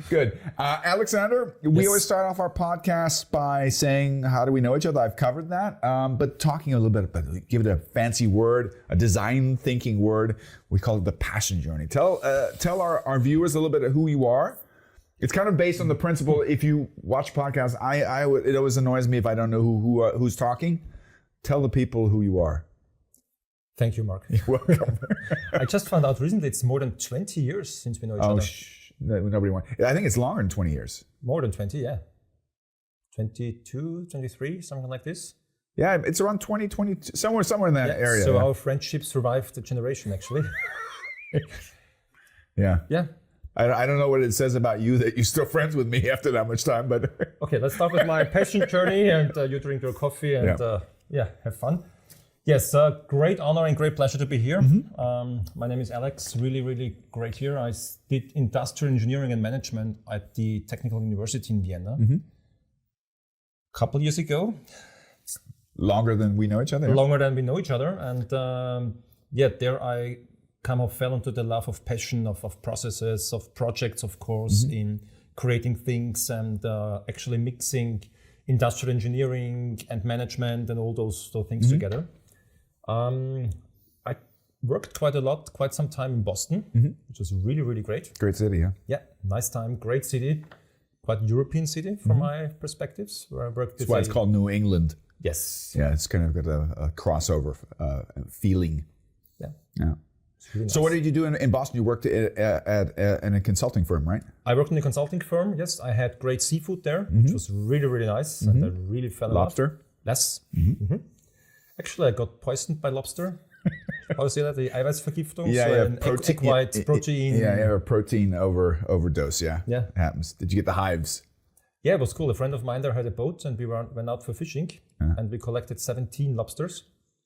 Good. Alexander, we always start off our podcast by saying, how do we know each other? I've covered that. But talking a little bit about, give it a fancy word, a design thinking word. We call it the passion journey. Tell our viewers a little bit of who you are. It's kind of based on the principle, if you watch podcasts, it always annoys me if I don't know who's talking. Tell the people who you are. Thank you, Mark. You're welcome. I just found out recently it's more than 20 years since we know each other. Nobody wants. I think it's longer than 20 years. More than 20, yeah. 22, 23, something like this. Yeah, it's around 20, 22, somewhere in that area. So our friendship survived the generation, actually. Yeah. Yeah. I don't know what it says about you that you're still friends with me after that much time, but... Okay, let's start with my passion journey, and you drink your coffee and have fun. Yes, great honor and great pleasure to be here. Mm-hmm. My name is Alex, really, really great here. I did industrial engineering and management at the Technical University in Vienna a couple years ago. Longer than we know each other? Longer than we know each other. And there I kind of fell into the love of passion, of processes, of projects, of course, in creating things and actually mixing industrial engineering and management and all those things together. I worked quite some time in Boston, which was really, really great. Great city, yeah. Yeah, nice time, great city, quite European city from my perspectives, where I worked. That's why it's called New England. Yes. Yeah, it's kind of got a crossover feeling. Yeah. Really nice. So what did you do in Boston? You worked in a consulting firm, right? I worked in a consulting firm, yes. I had great seafood there, which was really, really nice. And I really fell in love. Lobster? Yes. Actually, I got poisoned by lobster. How do you say that? The Eiweißvergiftung? Protein. Yeah, protein overdose, yeah. Yeah. It happens. Did you get the hives? Yeah, it was cool. A friend of mine there had a boat and we went out for fishing and we collected 17 lobsters.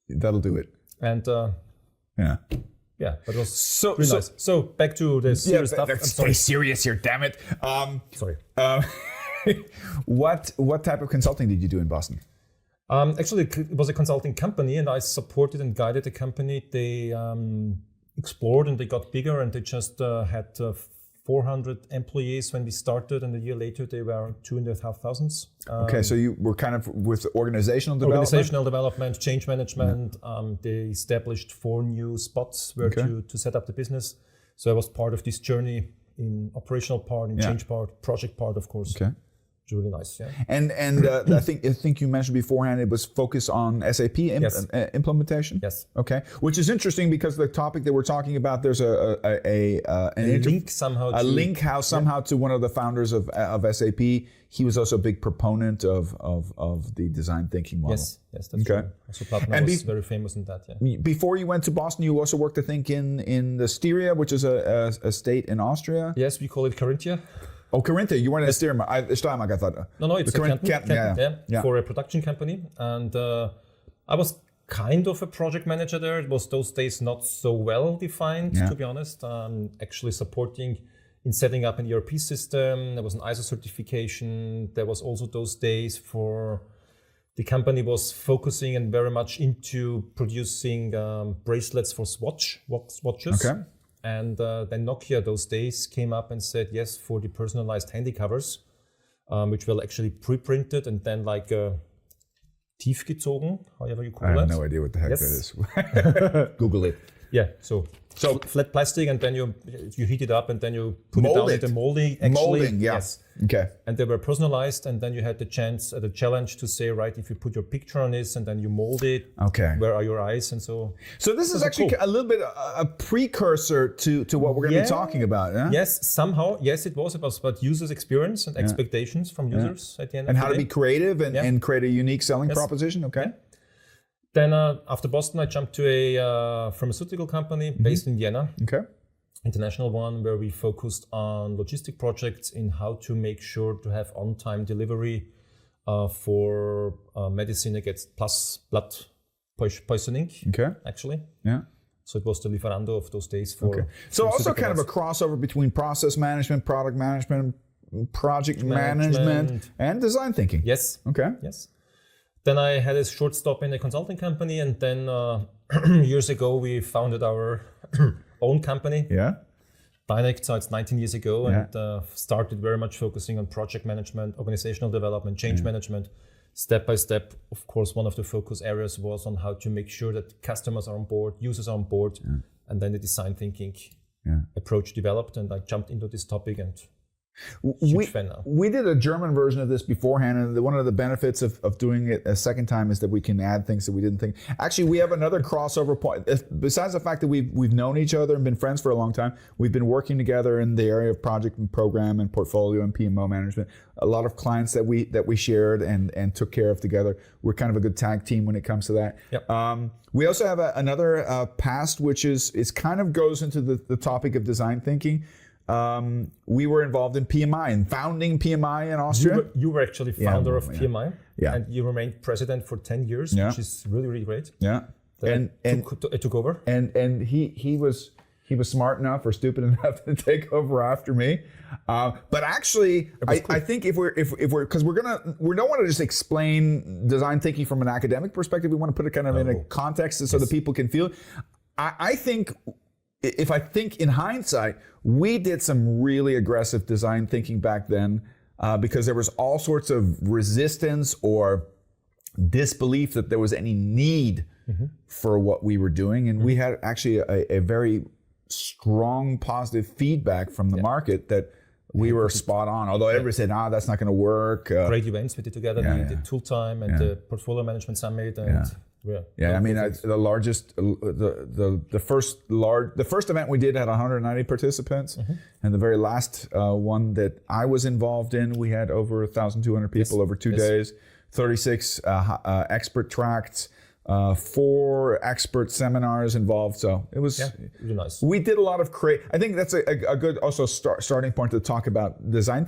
That'll do it. And yeah, but it was really nice. So back to the serious stuff. Stay serious here, damn it. Sorry. What type of consulting did you do in Boston? Actually, it was a consulting company, and I supported and guided the company. They explored and they got bigger, and they just had 400 employees when we started, and a year later they were 2,500. Okay, so you were kind of with organizational development? Organizational development, change management. They established 4 new spots where to set up the business. So I was part of this journey in operational part, in change part, project part, of course. Okay. Really nice, yeah. And I think you mentioned beforehand it was focused on SAP implementation. Yes. Okay. Which is interesting because the topic that we're talking about, there's a link somehow to one of the founders of SAP. He was also a big proponent of the design thinking model. Yes, that's true. Also Plattner was very famous in that. Yeah. Before you went to Boston, you also worked, I think, in the Styria, which is a state in Austria. Yes, we call it Carinthia. Oh, Carinthia, you weren't in Steiermark, I thought. No, it's a Canton, for a production company. And I was kind of a project manager there. It was those days not so well defined, to be honest. Actually supporting in setting up an ERP system. There was an ISO certification. There was also those days for the company was focusing and very much into producing bracelets for watches. Okay. And then Nokia those days came up and said yes for the personalized handy covers, which were actually pre-printed and then like tiefgezogen, however you call it. I have no idea what the heck that is. Google it. Yeah, so flat plastic, and then you heat it up, and then you put it down in the molding. Molding, yeah. Yes. Okay. And they were personalized, and then you had the challenge to say, right, if you put your picture on this, and then you mold it. Okay. Where are your eyes, and so. So this is actually a little bit a precursor to what we're going to be talking about. Yeah? Yes, somehow. Yes, it was about users' experience and expectations from users at the end. And how to be creative and create a unique selling proposition. Okay. Yeah. Then after Boston, I jumped to a pharmaceutical company based in Vienna. Okay. International one, where we focused on logistic projects in how to make sure to have on-time delivery for medicine against blood poisoning. Okay. Actually. Yeah. So it was the Lieferando of those days for. Okay. So also kind of a crossover between process management, product management, project management, and design thinking. Yes. Okay. Yes. Then I had a short stop in a consulting company, and then years ago we founded our own company. Yeah. Dynex, so it's 19 years ago, and started very much focusing on project management, organizational development, change management. Step by step, of course, one of the focus areas was on how to make sure that customers are on board, users are on board, and then the design thinking approach developed, and I jumped into this topic and huge fan now. We did a German version of this beforehand, and one of the benefits of doing it a second time is that we can add things that we didn't think. Actually, we have another crossover point. Besides the fact that we've known each other and been friends for a long time, we've been working together in the area of project and program and portfolio and PMO management. A lot of clients that we shared and took care of together. We're kind of a good tag team when it comes to that. Yep. We also have another past, which is kind of goes into the topic of design thinking. We were involved in PMI and founding PMI in Austria. You were actually founder of PMI, yeah. And you remained president for 10 years, which is really, really great. Yeah, it took over. And he was smart enough or stupid enough to take over after me. But actually, I think if we're because we don't want to just explain design thinking from an academic perspective. We want to put it kind of in a context so that people can feel it. I think. If I think in hindsight, we did some really aggressive design thinking back then because there was all sorts of resistance or disbelief that there was any need for what we were doing. And we had actually a very strong positive feedback from the market that we were spot on. Although everybody said, that's not going to work. Great events we did together, the Tool Time and the Portfolio Management Summit. And I mean, the largest, the first event we did had 190 participants, and the very last one that I was involved in, we had over 1,200 people over 2 days, 36 expert tracts, 4 expert seminars involved. So it was really nice. We did a lot of I think that's a good also starting point to talk about design